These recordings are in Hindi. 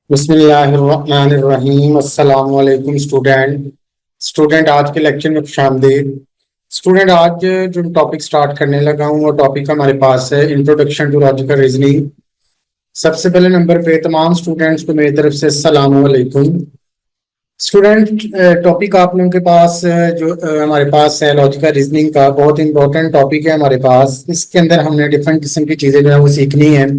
बिस्मिल्लाहिर्रहमानिर्रहीम। अस्सलाम वालेकुम स्टूडेंट। आज के लेक्चर में खुशामदीद। स्टूडेंट, आज जो टॉपिक स्टार्ट करने लगा हूँ वो टॉपिक हमारे पास है इंट्रोडक्शन टू लॉजिकल रीजनिंग। सबसे पहले नंबर पे तमाम स्टूडेंट्स को मेरी तरफ से अस्सलाम वालेकुम। स्टूडेंट, टॉपिक आप लोगों के पास जो हमारे पास है लॉजिकल रीजनिंग का, बहुत इंपॉर्टेंट टॉपिक है हमारे पास। इसके अंदर हमने डिफरेंट किस्म की चीज़ें जो है वो सीखनी है,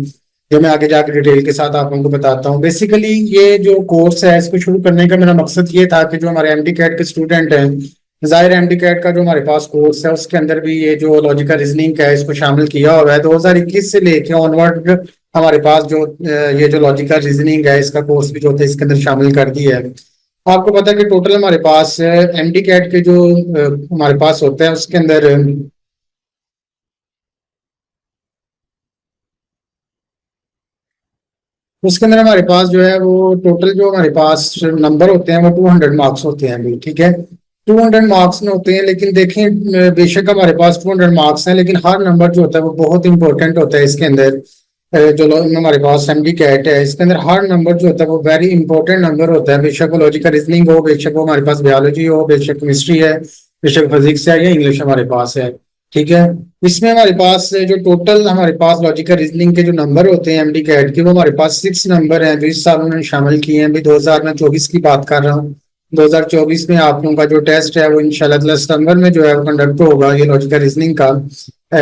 जो मैं आगे जाकर डिटेल के साथ आप लोगों को बताता हूँ। बेसिकली ये जो कोर्स है इसको शुरू करने का मेरा मकसद ये था कि जो हमारे एमडी कैट के स्टूडेंट हैं, जाहिर एमडी कैट का जो हमारे पास कोर्स है उसके अंदर भी ये जो लॉजिकल रीजनिंग का है इसको शामिल किया हुआ है। 2021 से लेके ऑनवर्ड हमारे पास जो ये जो लॉजिकल रीजनिंग है इसका कोर्स भी जो है इसके अंदर शामिल कर दिया है। आपको पता है कि टोटल हमारे पास एमडी कैट के जो हमारे पास होते हैं उसके अंदर हमारे पास जो है वो टोटल जो हमारे पास नंबर होते हैं वो 200 मार्क्स होते हैं अभी, ठीक है। 200 मार्क्स में होते हैं, लेकिन देखें बेशक हमारे पास 200 मार्क्स हैं, लेकिन हर नंबर जो होता है वो बहुत इंपॉर्टेंट होता है। इसके अंदर हमारे पास एमडी कैट है इसके अंदर हर नंबर जो होता है वो वेरी इंपॉर्टेंट नंबर होता है। बेशक वो लॉजिकल रीजनिंग हो, बेशक वो हमारे पास बायोलॉजी हो, बेशक केमिस्ट्री है, बेशक फिजिक्स है या इंग्लिश हमारे पास है, ठीक है। इसमें हमारे पास जो टोटल हमारे पास लॉजिकल रीजनिंग के जो नंबर होते हैं एमडी कैट के, वो हमारे पास 6 नंबर हैं जो इस साल उन्होंने शामिल किए हैं। अभी 2024 की बात कर रहा हूँ। 2024 में आप लोगों का जो टेस्ट है वो इंशाल्लाह ताला सितंबर में जो है वो कंडक्ट होगा, ये लॉजिकल रीजनिंग का।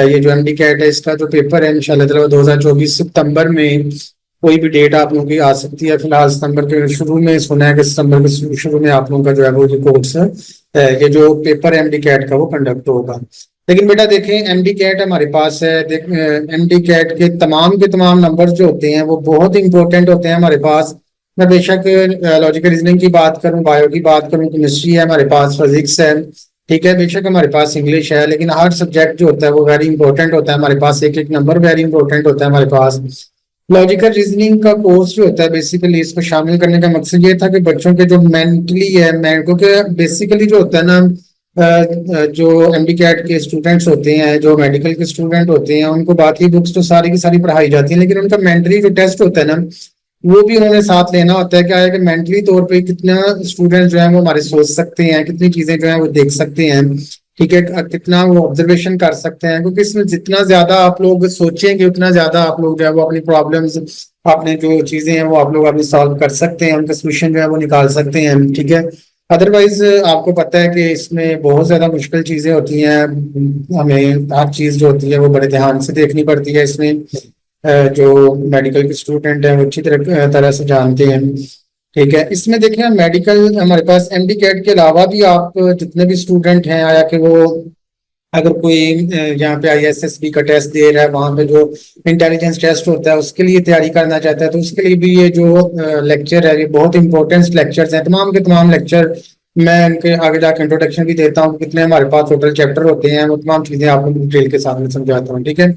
ये जो एमडी कैट है इसका जो पेपर है इंशाल्लाह ताला 2024 सितंबर में, कोई भी डेट आप लोगों की आ सकती है। फिलहाल सितंबर के शुरू में सुना है कि सितंबर के शुरू में आप लोगों का जो है वो ये कोर्स है, ये जो पेपर है एमडी कैट का वो कंडक्ट होगा। लेकिन बेटा देखें, एमडी कैट हमारे पास है, देख एमडी कैट के तमाम नंबर जो होते हैं वो बहुत इंपॉर्टेंट होते हैं हमारे पास। मैं बेशक लॉजिकल रीजनिंग की बात करूं, बायो की बात करूं, केमिस्ट्री है हमारे पास, फिजिक्स है, ठीक है, बेशक हमारे पास इंग्लिश है, लेकिन हर सब्जेक्ट जो होता है वो वेरी इंपॉर्टेंट होता है हमारे पास। एक एक नंबर वेरी इंपॉर्टेंट होता है हमारे पास। लॉजिकल रीजनिंग का कोर्स जो होता है बेसिकली इसको शामिल करने का मकसद ये था कि बच्चों के जो मेंटली है, क्योंकि बेसिकली जो होता है ना, जो एमडी कैट के स्टूडेंट्स होते हैं, जो मेडिकल के स्टूडेंट होते हैं, उनको बाकी बुक्स तो सारी की सारी पढ़ाई जाती है, लेकिन उनका मेंटली जो टेस्ट होता है ना वो भी उन्होंने साथ लेना होता है। क्या है कि मेंटली तौर पे कितना स्टूडेंट जो है वो हमारे सोच सकते हैं, कितनी चीजें जो है वो देख सकते हैं, ठीक है, कितना वो ऑब्जर्वेशन कर सकते हैं। क्योंकि इसमें जितना ज्यादा आप लोग सोचेंगे उतना ज्यादा आप लोग जो है वो अपनी प्रॉब्लम्स, अपने जो चीजें हैं वो आप लोग अपनी सॉल्व कर सकते हैं, उनका सोल्यूशन जो है वो निकाल सकते हैं, ठीक है। अदरवाइज आपको पता है कि इसमें बहुत ज्यादा मुश्किल चीजें होती हैं, हमें हर चीज जो होती है वो बड़े ध्यान से देखनी पड़ती है। इसमें जो मेडिकल के स्टूडेंट हैं वो अच्छी तरह से जानते हैं, ठीक है। इसमें देखिए मेडिकल हमारे पास एमडी कैट के अलावा भी आप जितने भी स्टूडेंट हैं, आया कि वो अगर कोई यहाँ पे आईएसएसबी का टेस्ट दे रहा है, वहां पे जो इंटेलिजेंस टेस्ट होता है उसके लिए तैयारी करना चाहता है, तो उसके लिए भी ये जो लेक्चर है ये बहुत इंपॉर्टेंट लेक्चर्स हैं। तमाम के तमाम लेक्चर मैं इनके आगे जाकर इंट्रोडक्शन भी देता हूँ, कितने हमारे पास टोटल चैप्टर होते हैं, वो तमाम चीजें आपको डिटेल के साथ में समझाता हूँ, ठीक है।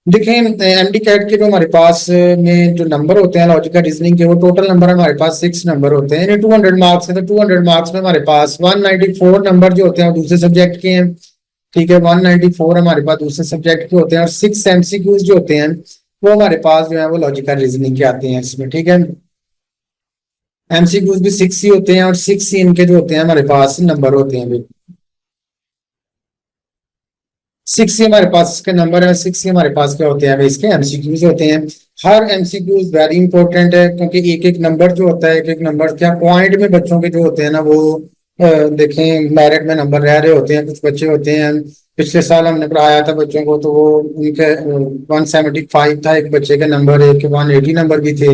देखिए एमडी कैट के जो हमारे पास में जो नंबर होते हैं लॉजिकल रीजनिंग के, वो टोटल नंबर हमारे पास 6 नंबर होते हैं। यानी 200 मार्क्स है, तो 200 मार्क्स में हमारे पास 194 नंबर जो होते हैं वो दूसरे सब्जेक्ट के हैं, ठीक है। 194 हमारे पास दूसरे सब्जेक्ट के होते हैं, और 6 एमसीक्यूज जो होते हैं वो हमारे पास जो है वो लॉजिकल रीजनिंग के आते हैं इसमें, ठीक है। एमसीक्यूज भी 6 ही होते हैं, और 6 ही इनके जो होते हैं हमारे पास नंबर होते हैं। 6 ही हमारे पास इसके नंबर है, 6 ही हमारे पास क्या होते हैं, इसके एमसीक्यूज होते हैं। हर एमसीक्यूज वेरी इंपॉर्टेंट है, क्योंकि एक एक नंबर जो होता है, एक एक नंबर क्या पॉइंट में बच्चों के जो होते हैं ना वो देखें मेरिट में नंबर रह रहे होते हैं। कुछ बच्चे होते हैं, पिछले साल हमने पढ़ाया था बच्चों को, तो वो उनके 175 था एक बच्चे का नंबर, एक के 180 नंबर भी थे।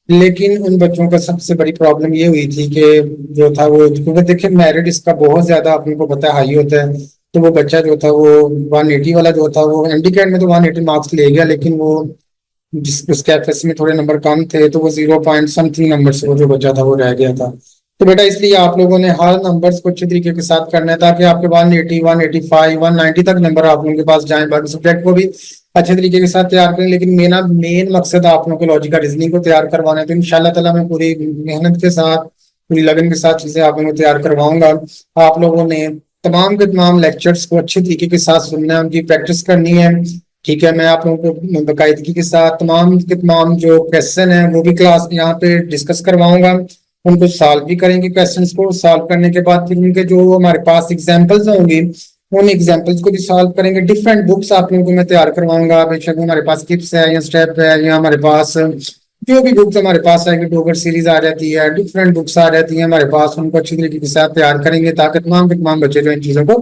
लेकिन उन बच्चों का सबसे बड़ी प्रॉब्लम ये हुई थी कि जो था वो, क्योंकि देखिए मेरिट इसका बहुत ज्यादा अपने को पता है हाई होता है, तो वो बच्चा जो था वो 180 वाला जो था वो एमडी कैट में तो 180 मार्क्स ले गया, लेकिन वो जिस उसके एफएस में थोड़े नंबर कम थे, तो वो 0 पॉइंट समथिंग नंबर से वो जो बच्चा था वो रह गया था। तो बेटा इसलिए आप लोगों ने हर नंबर्स को अच्छे तरीके के साथ करना है, ताकि आपके 180, 185, 190 तक नंबर आप लोगों के पास जाए। बाकी सब्जेक्ट को भी अच्छे तरीके के साथ तैयार करें, लेकिन मेरा मेन मकसद आप लोगों को लॉजिकल रीजनिंग को तैयार करवाना है। तो इंशाल्लाह ताला मैं पूरी मेहनत के साथ, पूरी लगन के साथ चीजें आप लोगों को तैयार करवाऊंगा। आप लोगों ने तमाम के तमाम लेक्चर्स को अच्छे तरीके के साथ सुनना है, उनकी प्रैक्टिस करनी है। ठीक है, मैं आप लोगों को बाकायदगी के साथ तमाम के तमाम जो क्वेश्चन है वो भी क्लास यहाँ पे डिस्कस करवाऊंगा, उनको सॉल्व भी करेंगे। क्वेश्चंस को सॉल्व करने के बाद फिर उनके जो हमारे पास एग्जांपल्स होंगे उन एग्जांपल्स को भी सॉल्व करेंगे। डिफरेंट बुक्स आप लोगों को मैं तैयार करवाऊंगा, बेशक हमारे पास किप्स है या स्टेप है या हमारे पास जो भी बुक्स हमारे पास आएगी, डोगर सीरीज आ जाती है, डिफरेंट बुक्स आ जाती है हमारे पास, उनको अच्छी तरीके के साथ तैयार करेंगे ताकि तमाम के तमाम बच्चे जो इन चीजों को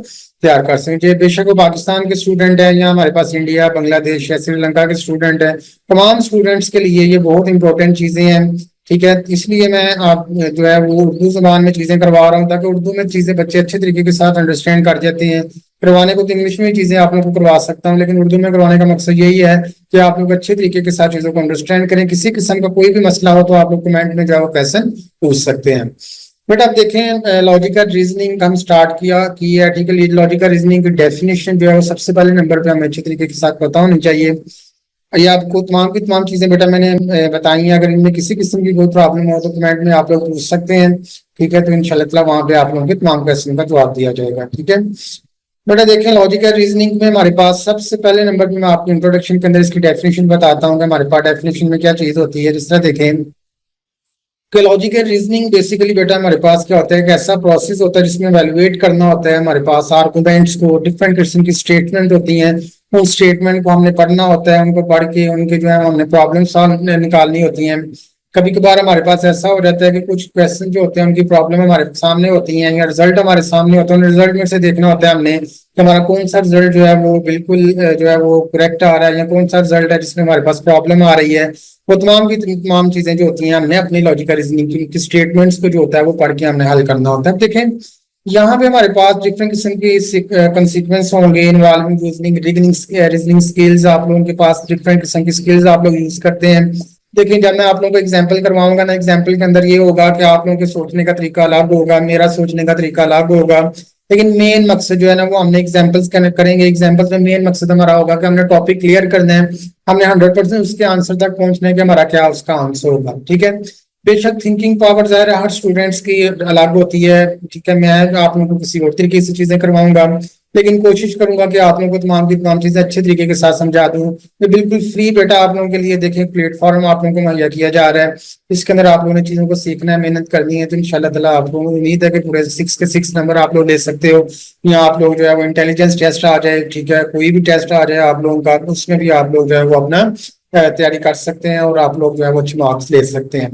तैयार कर सकें। जो बेशक वो पाकिस्तान के स्टूडेंट है या हमारे पास इंडिया, बांग्लादेश या श्रीलंका के स्टूडेंट है, तमाम स्टूडेंट्स के लिए ये बहुत इंपॉर्टेंट चीजें हैं। ठीक है, इसलिए मैं आप जो है वो उर्दू जबान में चीजें करवा रहा हूँ ताकि उर्दू में चीजें बच्चे अच्छे तरीके के साथ अंडरस्टैंड कर जाते हैं। करवाने को तो इंग्लिश में ही चीजें आप लोग को करवा सकता हूँ, लेकिन उर्दू में करवाने का मकसद यही है कि आप लोग अच्छे तरीके के साथ चीजों को अंडरस्टैंड करें। किसी किस्म का कोई भी मसला हो तो आप लोग कमेंट में जाओ क्वेश्चन पूछ सकते हैं। बट आप देखें, लॉजिकल रीजनिंग हम स्टार्ट किया है। ठीक है, लॉजिकल रीजनिंग की डेफिनेशन जो है वो सबसे पहले नंबर पे हमें अच्छे तरीके के साथ पता होनी चाहिए। ये आपको तमाम की तमाम चीजें बेटा मैंने बताई हैं। अगर इनमें किसी किस्म की कोई प्रॉब्लम हो तो कमेंट में आप लोग पूछ सकते हैं। ठीक है, तो इंशाल्लाह वहां पे आप लोगों के तमाम क्वेश्चन का जवाब दिया जाएगा। ठीक है बेटा, देखें लॉजिकल रीजनिंग में हमारे पास सबसे पहले नंबर पे मैं आपको इंट्रोडक्शन के अंदर इसकी डेफिनेशन बताता हूँ कि हमारे पास डेफिनेशन में क्या चीज होती है। जिस तरह देखें कि लॉजिकल रीजनिंग बेसिकली बेटा हमारे पास क्या होता है कि ऐसा प्रोसेस होता है जिसमें वैल्यूएट करना होता है हमारे पास आर्गुमेंट्स को। डिफरेंट किस्म की स्टेटमेंट होती हैं, उन स्टेटमेंट को हमने पढ़ना होता है, उनको पढ़ के उनके जो है हमने प्रॉब्लम सॉल्व निकालनी होती हैं। कभी कभार हमारे पास ऐसा हो जाता है कि कुछ क्वेश्चन जो होते हैं उनकी प्रॉब्लम हमारे सामने होती हैं या रिजल्ट हमारे सामने होता है, रिजल्ट में से देखना होता है हमने कि हमारा कौन सा रिजल्ट जो है वो बिल्कुल जो है वो करेक्ट आ रहा है या कौन सा रिजल्ट है जिसमें हमारे पास प्रॉब्लम आ रही है। वो तमाम की तमाम चीजें जो होती हैं हमने अपनी लॉजिकल रीजनिंग की स्टेटमेंट्स को जो होता है वो पढ़ के हमने हल करना होता है। देखें यहाँ पे हमारे पास डिफरेंट किस्म के कंसिक्वेंस होंगे इन्वॉल्विंग रीजनिंग स्किल्स। आप लोगों के पास डिफरेंट किस्म की स्किल्स आप लोग यूज करते हैं। देखिए जब मैं आप लोगों को एग्जांपल करवाऊंगा ना, एग्जांपल के अंदर ये होगा कि आप लोगों के सोचने का तरीका अलग होगा, मेरा सोचने का तरीका अलग होगा, लेकिन मेन मकसद जो है ना वो हमने एग्जांपल्स कनेक्ट करेंगे। एग्जांपल्स में मेन मकसद हमारा होगा कि हमने टॉपिक क्लियर करना है, हमने 100% उसके आंसर तक पहुंचना है कि हमारा क्या उसका आंसर होगा। ठीक है, बेशक थिंकिंग पावर ज़ाहिर है हर स्टूडेंट्स की अलग होती है। ठीक है, मैं आप लोगों को किसी और तरीके से चीजें करवाऊंगा, लेकिन कोशिश करूंगा कि आप लोगों को तमाम की तमाम चीजें अच्छे तरीके के साथ समझा दूं। मैं बिल्कुल फ्री बेटा आप लोगों के लिए देखें प्लेटफॉर्म आप लोगों को मुहैया किया जा रहा है। इसके अंदर आप लोगों ने चीजों को सीखना है, मेहनत करनी है, तो इंशाल्लाह ताला आप लोगों को उम्मीद है कि पूरे 6 के 6 नंबर आप लोग ले सकते हो। या आप लोग जो है वो इंटेलिजेंस टेस्ट आ जाए, ठीक है, कोई भी टेस्ट आ जाए आप लोगों का, उसमें भी आप लोग जो है वो अपना तैयारी कर सकते हैं और आप लोग जो है वो अच्छे मार्क्स ले सकते हैं।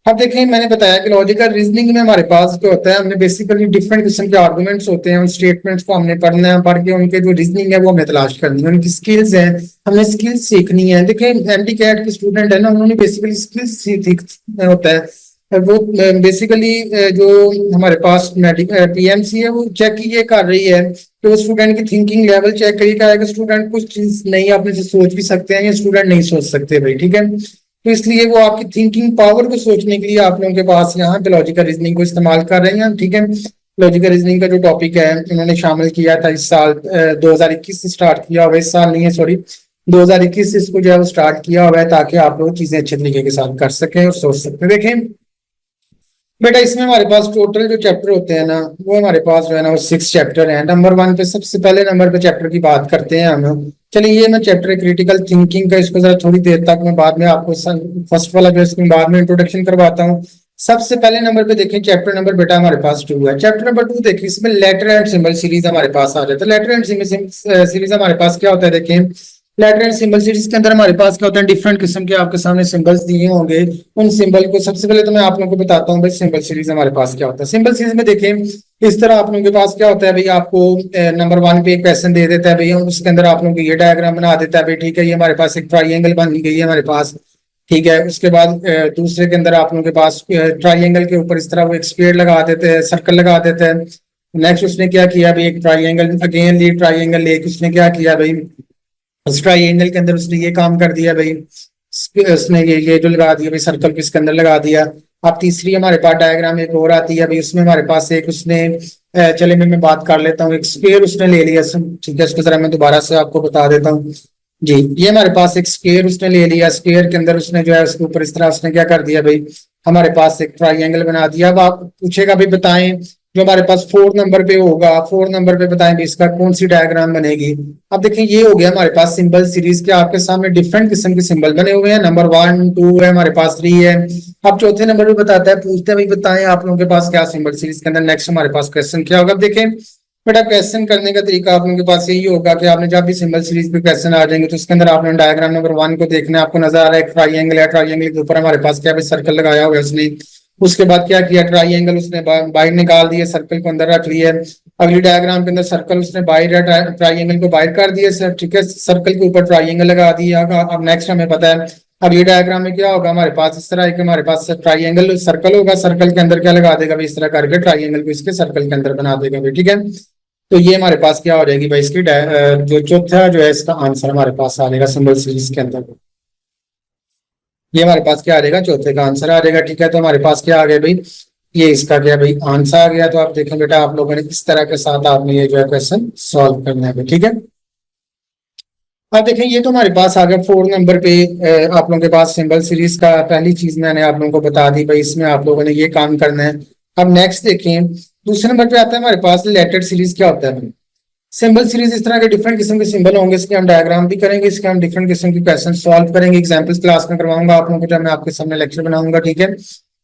अब देखें मैंने बताया कि लॉजिकल रीजनिंग में हमारे पास जो होता है हमने बेसिकली डिफरेंट किस्म के आर्गुमेंट्स होते हैं, उन स्टेटमेंट्स को हमने पढ़ना है, पढ़ के उनके जो रीजनिंग है वो हमें तलाश करनी है, उनकी स्किल्स है, हमने स्किल्स सीखनी है। देखें एमडी कैट के स्टूडेंट है ना, उन्होंने बेसिकली स्किल्स सीखना होता है। वो बेसिकली जो हमारे पास पीएमसी है वो चेक ये कर रही है कि वो स्टूडेंट की थिंकिंग लेवल चेक करिएगा कि स्टूडेंट कुछ चीज नहीं अपने से सोच भी सकते हैं या स्टूडेंट नहीं सोच सकते भाई। ठीक है, तो इसलिए वो आपकी थिंकिंग पावर को सोचने के लिए आप लोगों के पास यहाँ पे लॉजिकल रीजनिंग को इस्तेमाल कर रहे हैं। ठीक है, लॉजिकल रीजनिंग का जो टॉपिक है उन्होंने शामिल किया था इस साल 2021 से स्टार्ट किया हुआ, इस साल नहीं है सॉरी 2021 से इसको जो है वो स्टार्ट किया हुआ है ताकि आप लोग चीजें अच्छे तरीके के साथ कर सकें और सोच सकते हैं। देखें बेटा इसमें हमारे पास टोटल जो चैप्टर होते हैं ना वो हमारे पास जो है ना वो 6 चैप्टर हैं। नंबर 1 पे सबसे पहले नंबर पे चैप्टर की बात करते हैं हम। चलिए ये मैं चैप्टर क्रिटिकल थिंकिंग का, इसको जरा थोड़ी देर तक मैं बाद में आपको फर्स्ट वाला जो इसमें बाद में इंट्रोडक्शन करवाता हूँ। सबसे पहले नंबर पे देखें चैप्टर नंबर बेटा हमारे पास 2 है। चैप्टर नंबर 2 देखिए इसमें लेटर एंड सिंबल सीरीज हमारे पास आ जाता है। लेटर एंड सिंबल सीरीज हमारे पास क्या होता है, देखें लेटर एंड सिंबल सीरीज के अंदर हमारे पास क्या होता है, डिफरेंट किस्म के आपके सामने सिंबल्स दिए होंगे। उन सिंबल को सबसे पहले तो मैं आप लोगों को बताता हूँ भाई सिंबल सीरीज हमारे पास क्या होता है। सिंबल सीरीज में देखें इस तरह आप लोगों के पास क्या होता है भाई, आपको नंबर 1 पे एक क्वेश्चन दे देता है भाई, उसके अंदर आप लोगों को ये डायग्राम बना देता है भाई। ठीक है, ये हमारे पास एक ट्राइंगल बन गई है हमारे पास। ठीक है, उसके बाद दूसरे के अंदर आप लोगों के पास ट्राइंगल के ऊपर इस तरह वो एक स्क्वायर लगा देते हैं, सर्कल लगा देते हैं। नेक्स्ट उसने क्या किया भाई, एक ट्राइंगल अगेन ली ट्राइंगल लेके उसने क्या किया भाई, उस ट्राइंगल के अंदर उसने ये काम कर दिया भाई, उसने ये जो लगा दिया भाई सर्कल इसके अंदर लगा दिया। अब तीसरी हमारे पास डायग्राम एक और आती है भाई, उसमें हमारे पास एक उसने चले मैं बात कर लेता हूँ, एक स्क्वायर उसने ले लिया। ठीक है, इसको जरा मैं दोबारा से आपको बता देता हूँ जी। ये हमारे पास एक स्क्वायर उसने ले लिया, स्क्वायर के अंदर उसने जो है उसके ऊपर इस तरह उसने क्या कर दिया भाई, हमारे पास एक ट्राइंगल बना दिया। अब आप पूछेगा भाई बताएं जो हमारे पास 4 नंबर पे होगा, 4 नंबर पे बताएंगे इसका कौन सी डायग्राम बनेगी। अब देखिए ये हो गया हमारे पास सिंबल सीरीज के आपके सामने डिफरेंट किस्म के सिंबल बने हुए हैं। नंबर 1 2 है, हमारे पास 3 है। अब चौथे नंबर पे बताता है, पूछते हैं भाई बताएं आप लोगों के पास क्या सिंबल सीरीज के अंदर नेक्स्ट हमारे पास क्वेश्चन क्या होगा। अब देखें बेटा क्वेश्चन करने का तरीका आप लोगों के पास यही होगा कि आपने जब भी सिंबल सीरीज पे क्वेश्चन आ जाएंगे तो उसके अंदर आपने डायग्राम नंबर 1 को देखना है। आपको नजर आ रहा है ट्राइंगल है, ट्राइंगल के ऊपर हमारे पास क्या सर्कल लगाया हुआ है उसने। उसके बाद क्या किया, ट्राइंगल उसने बाहर निकाल दिया, सर्कल को अंदर रख लिया। अगली डायग्राम के अंदर सर्कल उसने बाहर, ट्राइंगल को बाहर कर दिया सर, ठीक है, सर्कल के ऊपर ट्राइंगल लगा दिया। अब नेक्स्ट हमें पता है अगली डायग्राम में क्या होगा, हमारे पास इस तरह है कि हमारे पास ट्राइंगल सर्कल होगा, सर्कल के अंदर क्या लगा देगा भाई, इस तरह करके ट्राइंगल को इसके सर्कल के अंदर बना देगा भाई, ठीक है। तो ये हमारे पास क्या हो जाएगी भाई, इसकी जो चौथा जो है इसका आंसर हमारे पास आ जाएगा सिंबल सीरीज के अंदर। ये हमारे पास क्या आ जाएगा, चौथे का आंसर आ जाएगा, ठीक है। तो हमारे पास क्या आ गया भाई, ये इसका क्या भाई आंसर आ गया। तो आप देखें बेटा आप लोगों ने इस तरह के साथ आपने ये जो है क्वेश्चन सॉल्व करना है, ठीक है। अब देखें ये तो हमारे पास आ गया 4 नंबर पे आप लोगों के पास सिंबल सीरीज का पहली चीज मैंने आप लोगों को बता दी भाई, इसमें आप लोगों ने ये काम करना है। अब नेक्स्ट देखें दूसरे नंबर पे आता है हमारे पास लेटर सीरीज क्या होता है। सिंबल सीरीज इस तरह के डिफरेंट किस्म के सिंबल होंगे, इसके हम डायग्राम भी करेंगे, इसके हम डिफरेंट किस्म के क्वेश्चन सॉल्व करेंगे। एग्जांपल्स क्लास में करवाऊंगा आप लोगों को जब मैं आपके सामने लेक्चर बनाऊंगा, ठीक है।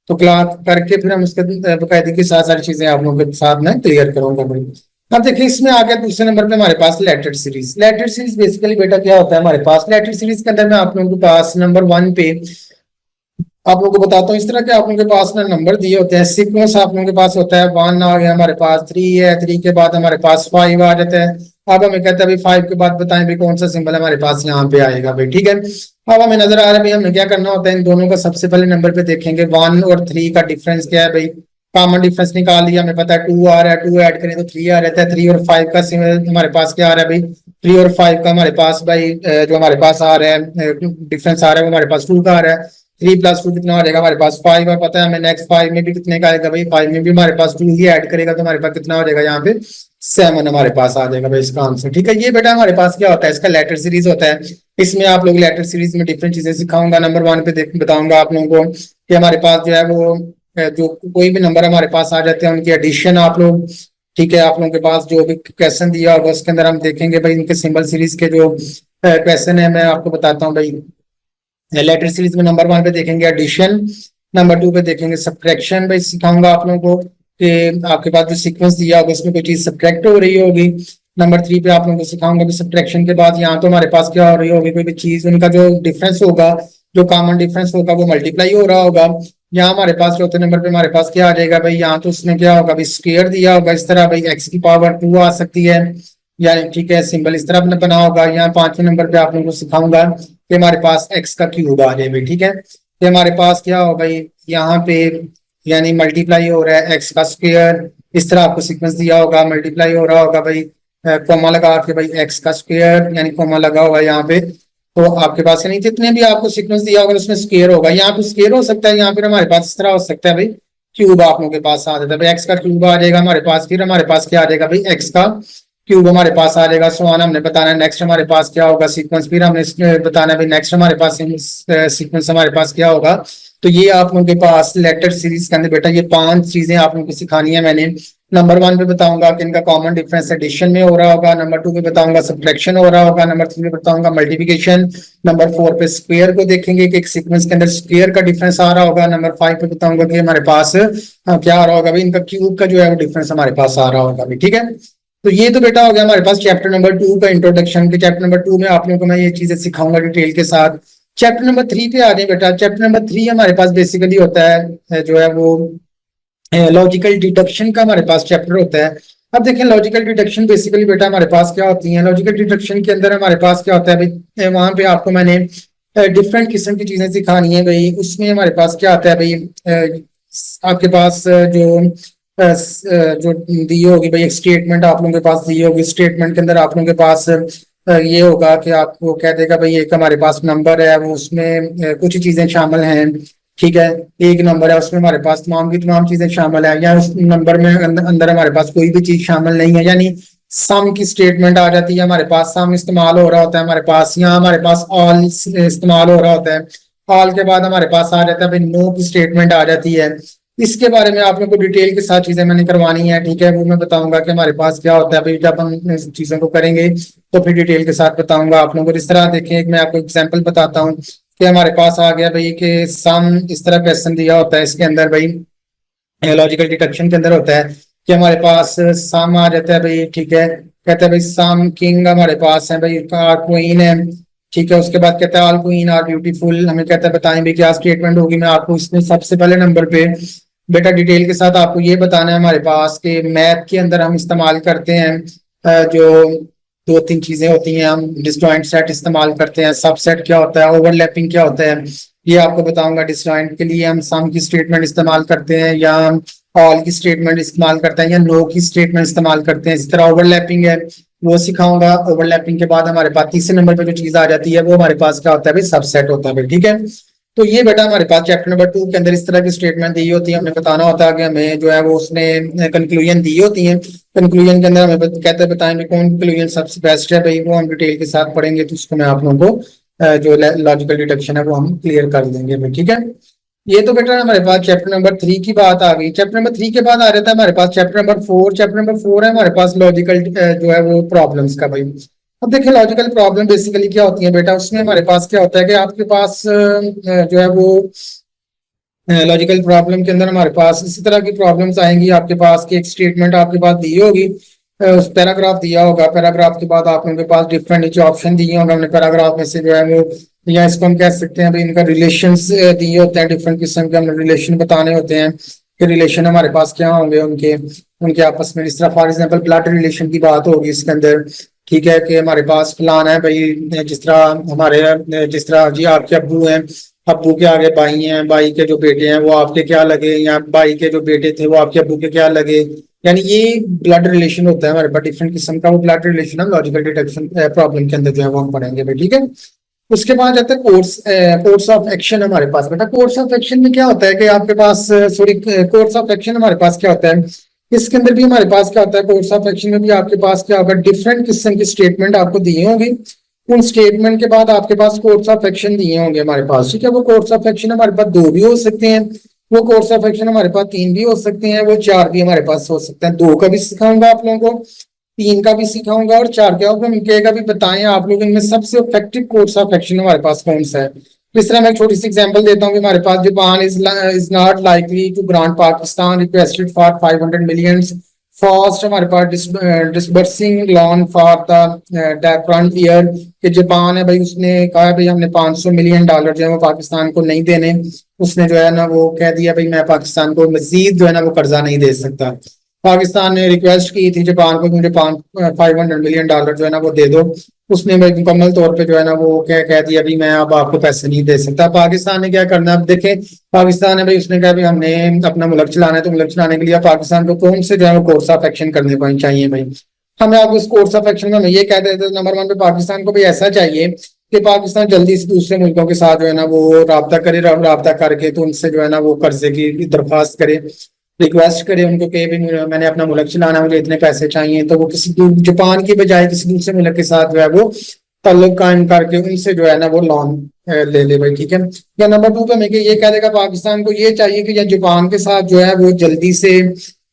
तो क्लास करके फिर हम उसके बाकायदगी के साथ सारी चीजें आप लोगों के साथ में क्लियर करूंगा भाई। अब देखिए इसमें आ गया दूसरे नंबर पे हमारे पास letter series. Letter series basically बेटा क्या होता है हमारे पास, लेटर सीरीज के अंदर मैं आप लोगों के पास नंबर 1 पे आप लोगों को बताता हूँ। इस तरह के आप लोगों के पास ना नंबर दिए होते हैं, सीक्वेंस आप लोगों के पास होता है। 1 आ गया हमारे पास, 3 है, 3 के बाद हमारे पास 5 आ जाता है। अब हमें कहता है भाई 5 के बाद बताएं भाई कौन सा सिंबल हमारे पास यहाँ पे आएगा भाई, ठीक है। अब हमें नजर आ रहा है भाई हमें क्या करना होता है, इन दोनों का सबसे पहले नंबर पे देखेंगे 1 और 3 का डिफरेंस क्या है भाई। कॉमन डिफरेंस निकाल लिया, हमें पता है 2 आ रहा है, 2 ऐड करें तो 3 आ रहता है। 3 और 5 का हमारे पास क्या आ रहा है भाई, 3 और 5 का हमारे पास भाई जो हमारे पास आ रहा है डिफरेंस आ रहा है वो हमारे पास 2 का आ रहा है। 3 + 2 कितना हो जाएगा हमारे पास 5 है, पता है हमें। नेक्स्ट 5 में भी कितने का आएगा भाई, 5 में भी हमारे पास 2 ही ऐड करेगा तो हमारे पास कितना हो जाएगा यहाँ पे 7 हमारे पास आ जाएगा भाई इसका आंसर, ठीक है। ये बेटा हमारे पास क्या होता है, इसका लेटर सीरीज होता है। इसमें आप लोग लेटर सीरीज में डिफरेंट चीजें सिखाऊंगा। नंबर 1 पे बताऊंगा आप लोगों को कि हमारे पास जो है वो जो कोई भी नंबर हमारे पास आ जाते हैं उनकी एडिशन आप लोग, ठीक है। आप लोगों के पास जो भी क्वेश्चन दिया होगा उसके अंदर हम देखेंगे भाई इनके सिंबल सीरीज के जो क्वेश्चन है मैं आपको बताता हूँ भाई। लेटर सीरीज में नंबर 1 पे देखेंगे एडिशन, नंबर 2 पे देखेंगे सब्ट्रैक्शन। भाई सिखाऊंगा आप लोगों को कि आपके पास जो सीक्वेंस दिया होगा उसमें कोई चीज सब्ट्रैक्ट हो रही होगी। नंबर 3 पे आप लोगों को सिखाऊंगा कि सब्ट्रैक्शन के बाद यहाँ तो हमारे पास क्या हो रही होगी, कोई भी चीज उनका जो डिफरेंस होगा, जो कॉमन डिफरेंस होगा वो मल्टीप्लाई हो रहा होगा। यहाँ हमारे पास चौथे नंबर पे हमारे पास क्या आ जाएगा भाई, यहाँ तो उसने क्या होगा भाई स्क्वायर दिया होगा इस तरह भाई, x⁻² आ सकती है यानी, ठीक है, सिंबल इस तरह बना होगा। यहाँ 5वें नंबर पे आप लोगों को सिखाऊंगा कि हमारे पास x का क्यूब आ जाए भाई, ठीक है। कि हमारे पास क्या हो भाई यहाँ पे यानी मल्टीप्लाई हो रहा है x का स्क्वायर, इस तरह आपको सीक्वेंस दिया होगा, मल्टीप्लाई हो रहा होगा भाई कॉमा लगा के भाई x का स्क्वायर यानी कॉमा लगा होगा यहाँ पे। तो आपके पास यानी जितने भी आपको सीक्वेंस दिया होगा उसमें स्क्वायर होगा, यहाँ पे स्क्वायर हो सकता है, यहाँ पे हमारे पास इस तरह हो सकता है भाई क्यूब आप लोगों के पास आ जाता है भाई, x का क्यूब आ जाएगा हमारे पास। फिर हमारे पास क्या आ जाएगा भाई x का क्यूब हमारे पास आ जाएगा। सो हमने बताना है नेक्स्ट हमारे पास क्या होगा सीक्वेंस, फिर हमने बताना है भाई नेक्स्ट हमारे पास सीक्वेंस हमारे पास क्या होगा। तो ये आप लोगों के पास लेटर सीरीज के अंदर बेटा ये 5 चीजें आप लोगों को सिखानी है मैंने। नंबर 1 पे बताऊंगा कि इनका कॉमन डिफरेंस एडिशन में हो रहा होगा। नंबर 2 पे बताऊंगा सब्ट्रैक्शन हो रहा होगा। नंबर 3 पे बताऊंगा मल्टीप्लिकेशन। नंबर 4 पे स्क्वायर को देखेंगे कि एक सीक्वेंस के अंदर स्क्वायर का डिफरेंस आ रहा होगा। नंबर 5 पे बताऊंगा कि हमारे पास क्या आ रहा होगा भाई, इनका क्यूब का जो है वो डिफरेंस हमारे पास आ रहा होगा भाई, ठीक है। तो ये तो बेटा हो गया हमारे पास चैप्टर नंबर 2 का इंट्रोडक्शन के। चैप्टर नंबर 2 में आप लोगों को मैं ये चीजें सिखाऊंगा डिटेल के साथ। चैप्टर नंबर 3 पे आ गए बेटा। चैप्टर नंबर 3 हमारे पास बेसिकली होता है जो है वो लॉजिकल डिडक्शन का हमारे पास चैप्टर होता है। अब देखें लॉजिकल डिडक्शन बेसिकली बेटा हमारे पास क्या होती है। लॉजिकल डिडक्शन के अंदर हमारे पास क्या होता है भाई, वहां पे आपको मैंने डिफरेंट किस्म की चीजें सिखानी है भाई। उसमें हमारे पास क्या आता है भाई, आपके पास जो दी होगी भाई एक स्टेटमेंट आप लोगों के पास दी होगी। स्टेटमेंट के अंदर आप लोगों के पास ये होगा कि आपको कह देगा भाई एक हमारे पास नंबर है, वो उसमें कुछ चीजें शामिल हैं, ठीक है। एक नंबर है उसमें हमारे पास तमाम की तमाम चीजें शामिल है, या उस नंबर में अंदर हमारे पास कोई भी चीज शामिल नहीं है, यानी सम की स्टेटमेंट आ जाती है हमारे पास। सम इस्तेमाल हो रहा होता है हमारे पास, यहाँ हमारे पास ऑल इस्तेमाल हो रहा होता है। ऑल के बाद हमारे पास आ जाता है भाई नो की स्टेटमेंट आ जाती है। इसके बारे में आप लोग को डिटेल के साथ चीजें मैंने करवानी है, ठीक है। वो मैं बताऊंगा कि हमारे पास क्या होता है भाई, जब हम इन चीजों को करेंगे तो फिर डिटेल के साथ बताऊंगा आप लोगों को। इस तरह देखें, मैं आपको एग्जांपल बताता हूँ कि हमारे पास आ गया भाई कि सम, इस तरह क्वेश्चन दिया होता है इसके अंदर भाई, लॉजिकल डिडक्शन के अंदर होता है कि हमारे पास सम आ जाता है भाई, ठीक है। कहते हैं भाई सम किंग हमारे पास है भाई, क्वीन है, ठीक है। उसके बाद कहता है ऑल क्वीन आर ब्यूटीफुल, हमें कहता है बताएं भाई क्या स्टेटमेंट होगी। मैं आपको इसमें सबसे पहले नंबर पे बेटा डिटेल के साथ आपको ये बताना है हमारे पास कि मैथ के अंदर हम इस्तेमाल करते हैं जो दो तीन चीजें होती हैं, हम डिसजॉइंट सेट इस्तेमाल करते हैं, सबसेट क्या होता है, ओवरलैपिंग क्या होता है, ये आपको बताऊंगा। डिसजॉइंट के लिए हम सम की स्टेटमेंट इस्तेमाल करते हैं, या हम ऑल की स्टेटमेंट इस्तेमाल करते हैं, या नो की स्टेटमेंट इस्तेमाल करते हैं। इस तरह ओवरलैपिंग है वो सिखाऊंगा। ओवरलैपिंग के बाद हमारे पास तीसरे नंबर पे जो चीज आ जाती है वो हमारे पास क्या होता है भाई, सबसेट होता है भाई, ठीक है। तो ये बेटा हमारे पास चैप्टर नंबर 2 के अंदर इस तरह की स्टेटमेंट दी होती है, हमें बताना होता है कि हमें जो है वो उसने कंक्लूजन दी होती है। कंक्लूजन के अंदर हमें कहते हैं बताएं कौन कंक्लूजन सबसे बेस्ट है भाई, वो हम डिटेल के साथ पढ़ेंगे। तो उसको मैं आप लोगों को जो लॉजिकल डिडक्शन है वो हम क्लियर कर देंगे भाई, ठीक है। ये तो बेटा हमारे पास चैप्टर नंबर 3 की बात आ गई। चैप्टर नंबर 3 के बाद आ जाता है हमारे पास चैप्टर नंबर 4। चैप्टर नंबर 4 है हमारे पास लॉजिकल जो है वो प्रॉब्लम्स का भाई। अब देखिए लॉजिकल प्रॉब्लम बेसिकली क्या होती है बेटा, उसमें हमारे पास क्या होता है कि आपके पास जो है वो लॉजिकल प्रॉब्लम के अंदर हमारे पास इसी तरह की प्रॉब्लम्स आएंगी आपके पास कि एक स्टेटमेंट आपके पास दी होगी, पैराग्राफ दिया होगा, पैराग्राफ के बाद आप लोगों के पास डिफरेंट नीचे ऑप्शन दिए होंगे, हमने पैराग्राफ में से जो है वो, या इसको हम कह सकते हैं भाई इनका रिलेशंस दिए होते हैं, डिफरेंट किस्म के हमने रिलेशन बताने होते हैं कि रिलेशन हमारे पास क्या होंगे उनके उनके आपस में। इस तरह फॉर एग्जाम्पल ब्लड रिलेशन की बात होगी इसके अंदर, ठीक है, कि हमारे पास फलाना है भाई, जिस तरह जिस तरह जी आपके अब्बू हैं, अब्बू के आगे भाई हैं, भाई के जो बेटे हैं वो आपके क्या लगे, या भाई के जो बेटे थे वो आपके अब्बू के क्या लगे, यानी ये ब्लड रिलेशन होता है हमारे पास डिफरेंट किस्म का। वो ब्लड रिलेशन हम लॉजिकल डिडक्शन प्रॉब्लम के अंदर जो है वो हम पढ़ेंगे भाई, ठीक है। उसके बाद जाता है कोर्स ऑफ एक्शन हमारे पास। बेटा कोर्स ऑफ एक्शन में क्या होता है कि आपके पास सॉरी कोर्स ऑफ एक्शन हमारे पास क्या होता है, इसके अंदर भी हमारे पास क्या होता है, कोर्स ऑफ एक्शन में भी आपके पास क्या होगा, डिफरेंट किस्म की स्टेटमेंट आपको दी होंगी। उन स्टेटमेंट के बाद आपके पास कोर्स ऑफ एक्शन दिए होंगे हमारे पास, ठीक है। वो कोर्स ऑफ एक्शन हमारे पास 2 भी हो सकते हैं, वो कोर्स ऑफ एक्शन हमारे पास 3 भी हो सकते हैं, वो 4 भी हमारे पास हो सकते हैं। 2 का भी सिखाऊंगा आप लोगों को, 3 का भी सिखाऊंगा, और 4 का होगा इनके भी बताएं आप लोग इनमें सबसे इफेक्टिव कोर्स ऑफ एक्शन हमारे पास कौन सा है। इस तरह मैं एक छोटी सी एग्जांपल देता हूँ कि हमारे पास Japan is not likely to grant Pakistan requested for 500 million first, हमारे पास disbursing loan for the current year, कि जापान है भाई उसने कहा है भाई हमने $500 मिलियन जो है वो पाकिस्तान को नहीं देने। उसने जो है ना वो कह दिया भाई मैं पाकिस्तान को मजीद जो है ना वो कर्जा नहीं दे सकता। पाकिस्तान ने रिक्वेस्ट की थी जापान को, मुझे $500 मिलियन जो है ना वो दे दो। उसने भाई मुकम्मल तौर पे जो है ना वो कह दिया भी मैं अब आपको पैसे नहीं दे सकता। पाकिस्तान ने क्या करना है अब देखें, पाकिस्तान है भाई उसने कहा भाई हमने अपना मुल्क चलाना है, तो मुल्क चलाने के लिए पाकिस्तान को कौन से जो है वो कोर्स ऑफ एक्शन करने चाहिए भाई। हमें आप उस कोर्स ऑफ एक्शन में हम ये कह देते नंबर 1 पे पाकिस्तान को भाई ऐसा चाहिए कि पाकिस्तान जल्दी से दूसरे मुल्कों के साथ जो है ना वो राब्ता करे, राब्ता करके तो उनसे जो है ना वो कर्जे की दरख्वास्त करे, रिक्वेस्ट करे उनको कि भी मैंने अपना मुल्क चलाना, मुझे इतने पैसे चाहिए। तो वो किसी जापान की बजाय किसी दूसरे मुल्क के साथ जो है वो ताल्लुक कायम करके उनसे जो है ना वो लोन ले ले भाई, ठीक है। या नंबर 2 पे मैं ये कह देगा पाकिस्तान को ये चाहिए कि या जापान के साथ जो है वो जल्दी से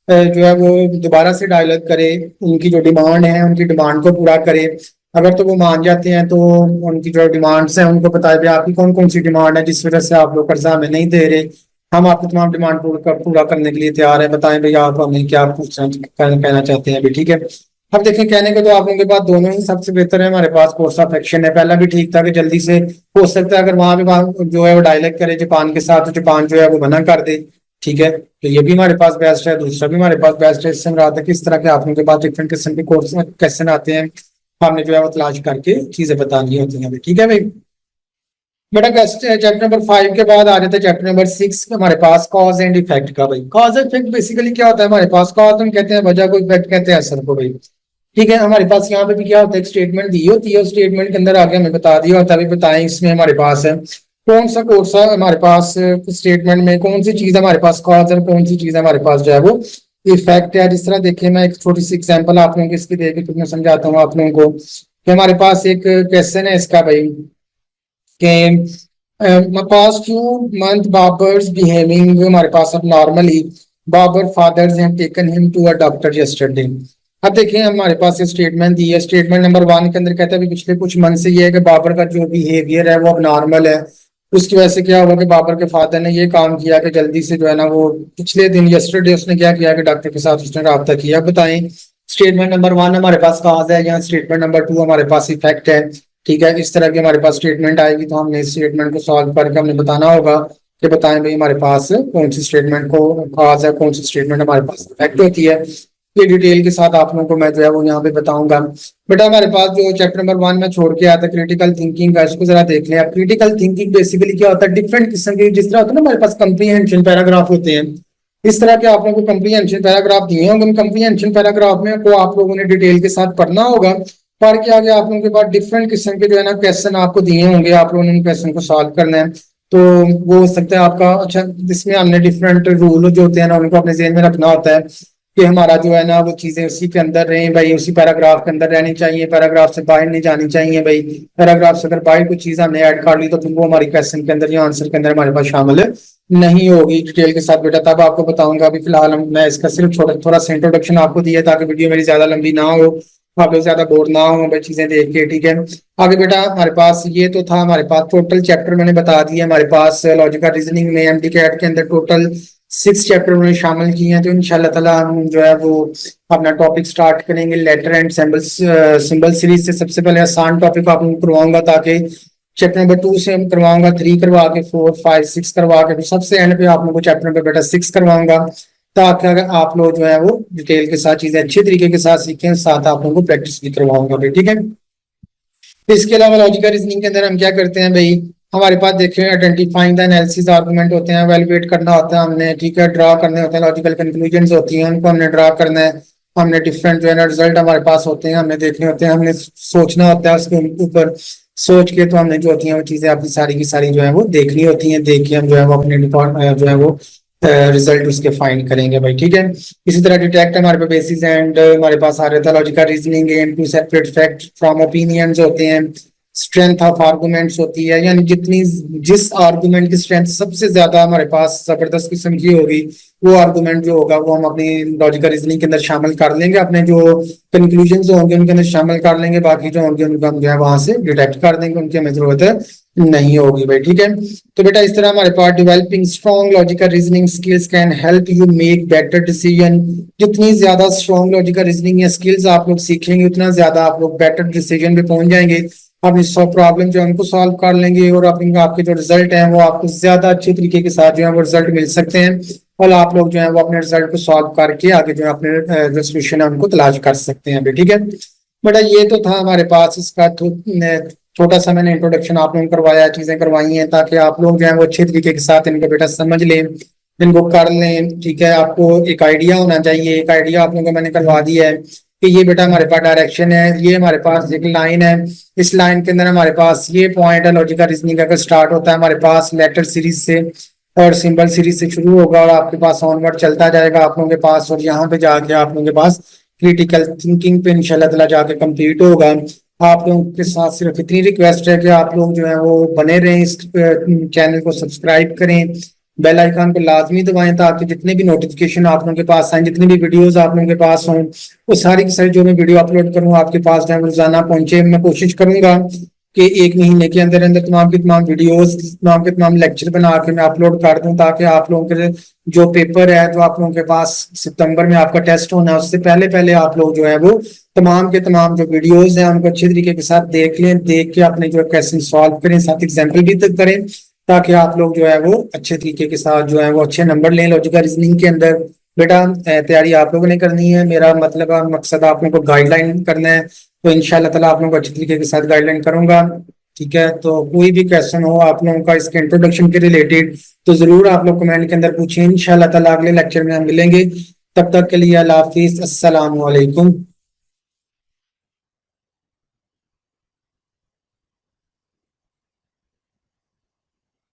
जो है वो दोबारा से डायलॉग करे, उनकी जो डिमांड है उनकी डिमांड को पूरा करे। अगर तो वो मान जाते हैं तो उनकी जो डिमांड्स हैं उनको बताए भी आपकी कौन कौन सी डिमांड है जिस वजह से आप लोग कर्जा हमें नहीं दे रहे, हम आपकी तमाम डिमांड पूरा करने के लिए तैयार है, बताएं भैया आप हमें क्या पूछना कहना चाहते हैं अभी, ठीक है। अब देखें कहने को तो आप लोगों के पास दोनों ही सबसे बेहतर है, हमारे पास कोर्स ऑफ एक्शन है। पहला भी ठीक था कि जल्दी से हो सकता है अगर वहां पे जो है वो डायलेक्ट करे जापान के साथ तो जापान जो है वो मना कर दे, ठीक है। तो ये भी हमारे पास बेस्ट है, दूसरा भी हमारे पास बेस्ट है। इससे हम रहा था किस तरह के आप लोगों के पास डिफरेंट किस्म के कोर्स क्वेश्चन आते हैं, हमने जो है वो तलाश करके चीजें बतानी होती हैं, ठीक है भाई। बेटा चैप्टर नंबर 5 के बाद आ जाता है चैप्टर नंबर 6 हमारे पास कॉज एंड इफेक्ट का भाई। कॉज इफेक्ट बेसिकली क्या होता है हमारे पास, कॉज हम कहते हैं वजह को, इफेक्ट कहते हैं असर को भाई, ठीक है। हमारे पास यहाँ पे भी क्या होता है, एक स्टेटमेंट दी होती है, उस स्टेटमेंट के अंदर आगे हमें बता दिया होता है अभी बताएं इसमें हमारे पास है कौन सा कोर्स है हमारे पास, स्टेटमेंट में कौन सी चीज हमारे पास कॉज है, कौन सी चीज हमारे पास जो है वो इफेक्ट है। जिस तरह देखिए मैं एक छोटी सी एग्जांपल आप लोगों को इसकी देके फिर मैं समझाता हूँ आप लोगों को कि हमारे पास एक क्वेश्चन है इसका भाई कि past few month Babar's behaving हमारे पास अब normally Babar fathers have taken him to a doctor yesterday. अब देखिए हमारे पास ये स्टेटमेंट दी है, स्टेटमेंट नंबर 1 के अंदर कहता है भी पिछले कुछ मंथ से ये है कि बाबर का जो बिहेवियर है वो अब नॉर्मल है। उसकी वजह से क्या हुआ कि बाबर के फादर ने ये काम किया कि जल्दी से जो है ना वो पिछले दिन यस्टरडे उसने क्या किया कि डॉक्टर के साथ उसने रब्ता किया। बताएं स्टेटमेंट नंबर 1 हमारे पास कहाँ है, यहाँ स्टेटमेंट नंबर 2 हमारे पास इफेक्ट है। ठीक है, इस तरह की हमारे पास स्टेटमेंट आएगी तो हमने इस स्टेटमेंट को सॉल्व करके हमने बताना होगा कि बताएं भाई हमारे पास कौन सी स्टेटमेंट को कॉज है, कौन सी स्टेटमेंट हमारे पास इफेक्ट होती है। ये डिटेल के साथ आप लोगों को मैं जो है वो यहाँ पे बताऊंगा। बेटा हमारे पास जो चैप्टर नंबर 1 में छोड़ के आया था क्रिटिकल थिंकिंग का, इसको जरा देख लें। अब क्रिटिकल थिंकिंग बेसिकली क्या होता है, डिफरेंट किस्म के जिस तरह होता है ना हमारे पास कंप्रीहेंशन पैराग्राफ होते हैं, इस तरह के आप लोगों को कंप्रीहेंशन पैराग्राफ दिए होंगे। उन कंप्रीहेंशन पैराग्राफ में को आप लोगों ने डिटेल के साथ पढ़ना होगा। पढ़ के आगे आप लोगों के पास डिफरेंट किस्म के जो है ना क्वेश्चन आपको दिए होंगे, आप लोगों ने उन क्वेश्चन को सॉल्व करना है। तो वो हो सकता है आपका अच्छा, जिसमें हमने डिफरेंट रूल जो होते हैं ना उनको अपने जेहन में रखना होता है कि हमारा जो है ना वो चीजें उसी के अंदर रहें भाई, उसी पैराग्राफ के अंदर रहनी चाहिए, पैराग्राफ से बाहर नहीं जानी चाहिए भाई। पैराग्राफ से अगर बाहर कोई चीज हमने ऐड कर ली तो फिर वो हमारी क्वेश्चन के अंदर या आंसर के अंदर हमारे पास शामिल नहीं होगी। डिटेल के साथ बेटा तब आपको बताऊंगा। अभी फिलहाल मैं इसका सिर्फ थोड़ा सा इंट्रोडक्शन आपको दिया ताकि वीडियो मेरी ज्यादा लंबी ना हो, आप लोग ज्यादा बोर ना हो भाई चीजें देख के। ठीक है, आगे बेटा हमारे पास ये तो था, हमारे पास टोटल चैप्टर मैंने बता दिया। हमारे पास लॉजिकल रीजनिंग में एमडी कैट के अंदर टोटल 6 चैप्टर उन्होंने शामिल किए हैं। तो इंशाल्लाह ताला हम जो है वो अपना टॉपिक स्टार्ट करेंगे letter and symbols symbol series से। सबसे पहले आसान टॉपिक आप लोगों को करवाऊंगा, ताकि चैप्टर नंबर 2 से हम करवाऊंगा, 3 करवा के 4 5 6 करवा के फिर सबसे एंड पे आप लोगों को चैप्टर नंबर बेटा 6 करवाऊंगा, ताकि अगर आप लोग जो है वो डिटेल के साथ चीजें अच्छे तरीके के साथ सीखें, साथ आप लोगों को प्रैक्टिस भी करवाऊंगा भाई। ठीक है, इसके अलावा लॉजिकल रीजनिंग के अंदर हम क्या करते हैं भाई, हमारे पास देखें आइडेंटिफाइंग द एनालिसिस आर्गुमेंट होते हैं, एवेलुएट करना होता है हमने। ठीक है, ड्रा करने होते हैं, लॉजिकल कंक्लूजन्स होती हैं उनको हमने ड्रा करना है। हमने डिफरेंट जो है ना रिजल्ट हमारे पास होते हैं हमने देखने होते हैं, हमने सोचना होता है उसके ऊपर। सोच के तो हमने जो होती हैं वो चीजें अपनी सारी की सारी जो है वो देखनी होती हैं, देख के हम जो है वो अपने जो है वो रिजल्ट उसके फाइंड करेंगे भाई। ठीक है, इसी तरह डिटेक्ट हमारे पे बेसिस एंड हमारे पास आ रहा था logical reasoning aim to separate fact from opinions होते हैं। स्ट्रेंथ ऑफ आर्गुमेंट्स होती है, यानी जितनी जिस आर्गुमेंट की स्ट्रेंथ सबसे ज्यादा हमारे पास जबरदस्त किस्म की होगी वो आर्गुमेंट जो होगा वो हम अपनी लॉजिकल रीजनिंग के अंदर शामिल कर लेंगे, अपने जो कंक्लूजन होंगे उनके अंदर शामिल कर लेंगे, बाकी जो होंगे उनको हम जो है वहां से डिटेक्ट कर देंगे, उनकी हमें जरूरत नहीं होगी भाई। ठीक है, तो बेटा इस तरह हमारे पास developing strong logical reasoning skills can help you make better decision. जितनी ज्यादा स्ट्रॉन्ग लॉजिकल रीजनिंग या स्किल्स आप लोग सीखेंगे उतना ज्यादा आप लोग बेटर डिसीजन पे पहुंच जाएंगे, अपनी सब प्रॉब्लम जो है उनको सॉल्व कर लेंगे और अपने आपके जो रिजल्ट है वो आपको ज्यादा अच्छे तरीके के साथ जो है वो रिजल्ट मिल सकते हैं, और आप लोग जो है वो अपने रिजल्ट को सॉल्व करके आगे जो है अपने जो सोल्यूशन है उनको तलाश कर सकते हैं। ठीक है बेटा, ये तो था हमारे पास इसका छोटा सा मैंने इंट्रोडक्शन आप लोगों को करवाया, चीजें करवाई हैं ताकि आप लोग जो है वो अच्छे तरीके के साथ इनको बेटा समझ लें, इनको कर लें। ठीक है, आपको एक आइडिया होना चाहिए, एक आइडिया आप लोगों को मैंने करवा दिया है कि ये बेटा हमारे पास डायरेक्शन है, ये हमारे पास एक लाइन है, इस लाइन के अंदर हमारे पास ये पॉइंट है। लॉजिकल रीजनिंग अगर स्टार्ट होता है हमारे पास लेटर सीरीज से और सिंबल सीरीज से शुरू होगा और आपके पास ऑनवर्ड चलता जाएगा आप लोगों के पास, और यहाँ पे जाके आप लोगों के पास क्रिटिकल थिंकिंग पे इंशाल्लाह ताला जाके कंप्लीट होगा। आप लोगों के साथ सिर्फ इतनी रिक्वेस्ट है कि आप लोग जो है वो बने रहें, इस चैनल को सब्सक्राइब करें, बेल आइकन को लाजमी दबाएं ताकि जितने भी नोटिफिकेशन आप लोगों के पास आए, जितनी भी वीडियोस आप लोगों के पास हों, वो सारी की सारी जो मैं वीडियो अपलोड करूँ आपके पास जो है रोजाना पहुंचे। मैं कोशिश करूंगा कि 1 महीने के अंदर अंदर तमाम की तमाम वीडियोस, तमाम के तमाम लेक्चर बना के मैं अपलोड कर दूं, ताकि आप लोगों के जो पेपर है जो आप लोगों के पास सितंबर में आपका टेस्ट होना है उससे पहले पहले आप लोग जो है वो तमाम के तमाम जो वीडियोस हैं उनको अच्छे तरीके के साथ देख लें, देख के अपने जो क्वेश्चन सॉल्व करें, साथ एग्जाम्पल भी तक करें, ताकि आप लोग जो है वो अच्छे तरीके के साथ जो है वो अच्छे नंबर लें लॉजिकल रीजनिंग के अंदर। बेटा तैयारी आप लोगों ने करनी है, मेरा मतलब मकसद आप लोगों को गाइडलाइन करना है, तो इंशाल्लाह ताला आप लोगों को अच्छे तरीके के साथ गाइडलाइन करूंगा। ठीक है, तो कोई भी क्वेश्चन हो आप लोगों का इसके इंट्रोडक्शन के रिलेटेड तो जरूर आप लोग कमेंट के अंदर पूछें। इंशाल्लाह ताला अगले लेक्चर में हम मिलेंगे, तब तक के लिए अल्लाह हाफिज, अस्सलाम वालेकुम।